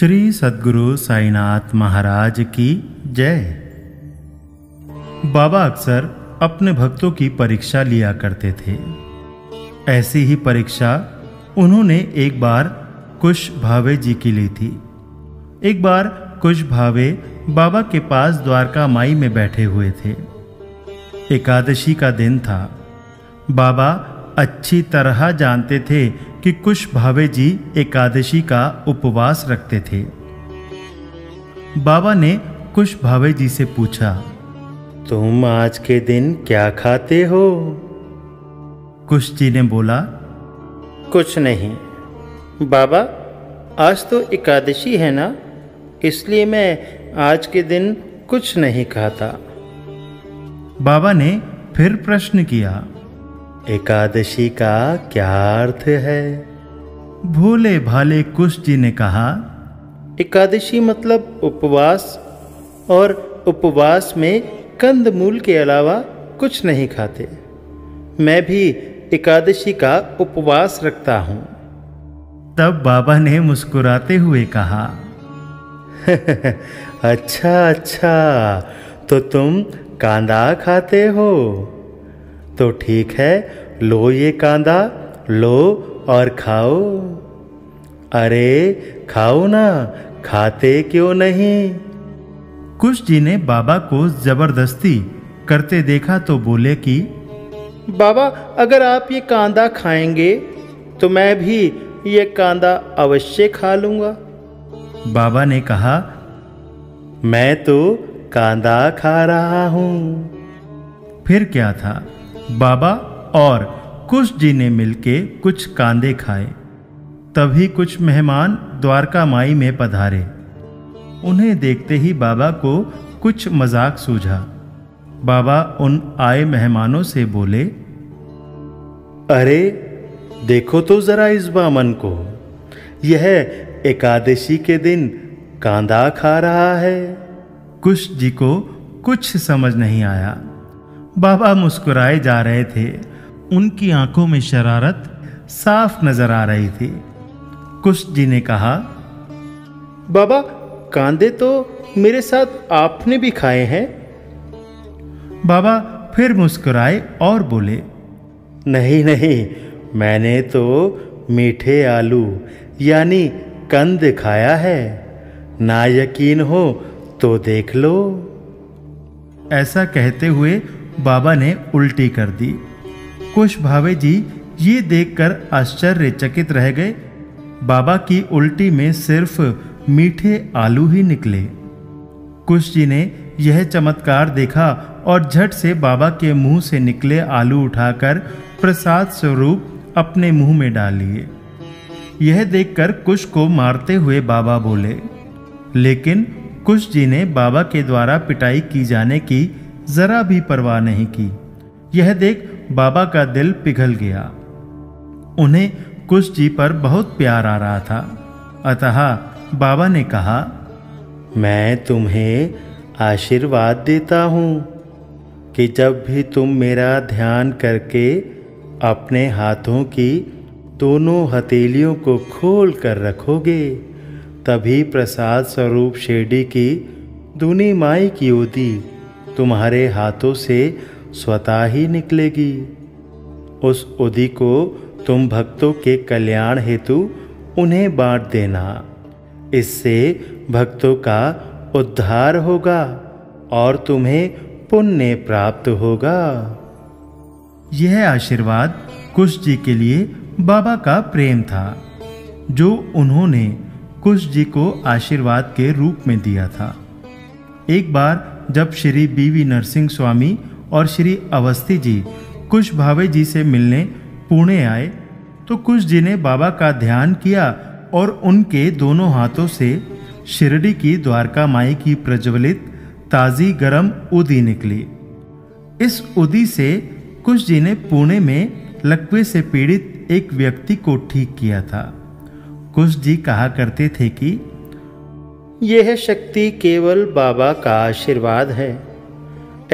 श्री सद्गुरु साईनाथ महाराज की जय। बाबा अक्सर अपने भक्तों की परीक्षा लिया करते थे। ऐसी ही परीक्षा उन्होंने एक बार कुश भावे जी की ली थी। एक बार कुश भावे बाबा के पास द्वारका माई में बैठे हुए थे। एकादशी का दिन था। बाबा अच्छी तरह जानते थे कि कुश भावे जी एकादशी का उपवास रखते थे। बाबा ने कुश भावे जी से पूछा, तुम आज के दिन क्या खाते हो? कुश जी ने बोला, कुछ नहीं बाबा, आज तो एकादशी है ना, इसलिए मैं आज के दिन कुछ नहीं खाता। बाबा ने फिर प्रश्न किया, एकादशी का क्या अर्थ है? भोले भाले कुश जी ने कहा, एकादशी मतलब उपवास, और उपवास में कंदमूल के अलावा कुछ नहीं खाते। मैं भी एकादशी का उपवास रखता हूँ। तब बाबा ने मुस्कुराते हुए कहा, अच्छा अच्छा, तो तुम कांदा खाते हो? तो ठीक है, लो ये कांदा, लो और खाओ। अरे खाओ ना, खाते क्यों नहीं? कुश जी ने बाबा को जबरदस्ती करते देखा तो बोले कि बाबा, अगर आप ये कांदा खाएंगे तो मैं भी ये कांदा अवश्य खा लूंगा। बाबा ने कहा, मैं तो कांदा खा रहा हूं। फिर क्या था, बाबा और कुश जी ने मिलके कुछ कांदे खाए। तभी कुछ मेहमान द्वारका माई में पधारे। उन्हें देखते ही बाबा को कुछ मजाक सूझा। बाबा उन आए मेहमानों से बोले, अरे देखो तो जरा इस बामन को, यह एकादशी के दिन कांदा खा रहा है। कुश जी को कुछ समझ नहीं आया। बाबा मुस्कुराए जा रहे थे। उनकी आंखों में शरारत साफ नजर आ रही थी। कुश जी ने कहा, बाबा, कांदे तो मेरे साथ आपने भी खाए हैं। बाबा फिर मुस्कुराए और बोले, नहीं नहीं, मैंने तो मीठे आलू यानी कंद खाया है। ना यकीन हो तो देख लो। ऐसा कहते हुए बाबा ने उल्टी कर दी। कुश भावे जी ये देखकर आश्चर्यचकित रह गए। बाबा की उल्टी में सिर्फ मीठे आलू ही निकले। कुश जी ने यह चमत्कार देखा और झट से बाबा के मुंह से निकले आलू उठाकर प्रसाद स्वरूप अपने मुंह में डाल लिए। यह देखकर कुश को मारते हुए बाबा बोले, लेकिन कुश जी ने बाबा के द्वारा पिटाई की जाने की जरा भी परवाह नहीं की। यह देख बाबा का दिल पिघल गया। उन्हें कुश जी पर बहुत प्यार आ रहा था। अतः बाबा ने कहा, मैं तुम्हें आशीर्वाद देता हूँ कि जब भी तुम मेरा ध्यान करके अपने हाथों की दोनों हथेलियों को खोल कर रखोगे, तभी प्रसाद स्वरूप शिरडी की दूनी माई की ओदी तुम्हारे हाथों से स्वतः ही निकलेगी। उस ओदी को तुम भक्तों के कल्याण हेतु उन्हें बांट देना। इससे भक्तों का उद्धार होगा और तुम्हें पुण्य प्राप्त होगा। यह आशीर्वाद कुश जी के लिए बाबा का प्रेम था, जो उन्होंने कुश जी को आशीर्वाद के रूप में दिया था। एक बार जब श्री बीवी नरसिंह स्वामी और श्री अवस्थी जी कुश भावे जी से मिलने पुणे आए, तो कुश जी ने बाबा का ध्यान किया और उनके दोनों हाथों से शिरडी की द्वारका माई की प्रज्वलित ताजी गरम उदी निकली। इस उदी से कुश जी ने पुणे में लकवे से पीड़ित एक व्यक्ति को ठीक किया था। कुश जी कहा करते थे कि यह शक्ति केवल बाबा का आशीर्वाद है।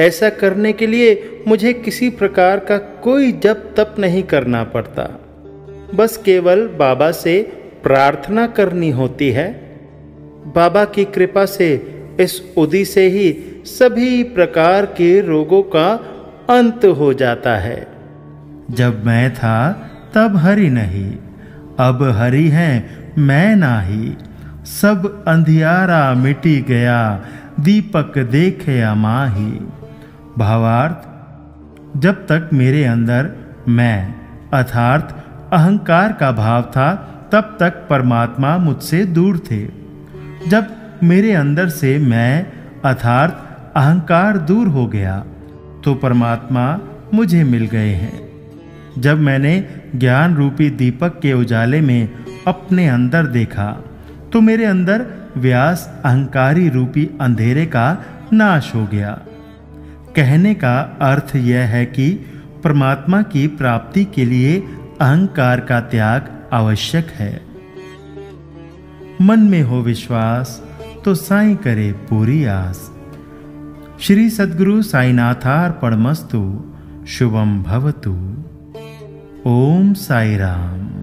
ऐसा करने के लिए मुझे किसी प्रकार का कोई जप तप नहीं करना पड़ता। बस केवल बाबा से प्रार्थना करनी होती है। बाबा की कृपा से इस उदी से ही सभी प्रकार के रोगों का अंत हो जाता है। जब मैं था तब हरि नहीं, अब हरि है मैं नाही। सब अंधियारा मिटी गया, दीपक देखया माही। भावार्थ, जब तक मेरे अंदर मैं अर्थात अहंकार का भाव था तब तक परमात्मा मुझसे दूर थे। जब मेरे अंदर से मैं अर्थात अहंकार दूर हो गया तो परमात्मा मुझे मिल गए हैं। जब मैंने ज्ञान रूपी दीपक के उजाले में अपने अंदर देखा तो मेरे अंदर व्यास अहंकारी रूपी अंधेरे का नाश हो गया। कहने का अर्थ यह है कि परमात्मा की प्राप्ति के लिए अहंकार का त्याग आवश्यक है। मन में हो विश्वास तो साईं करे पूरी आस। श्री सद्गुरु साईनाथार्पणमस्तु। शुभम भवतु। ओम साई राम।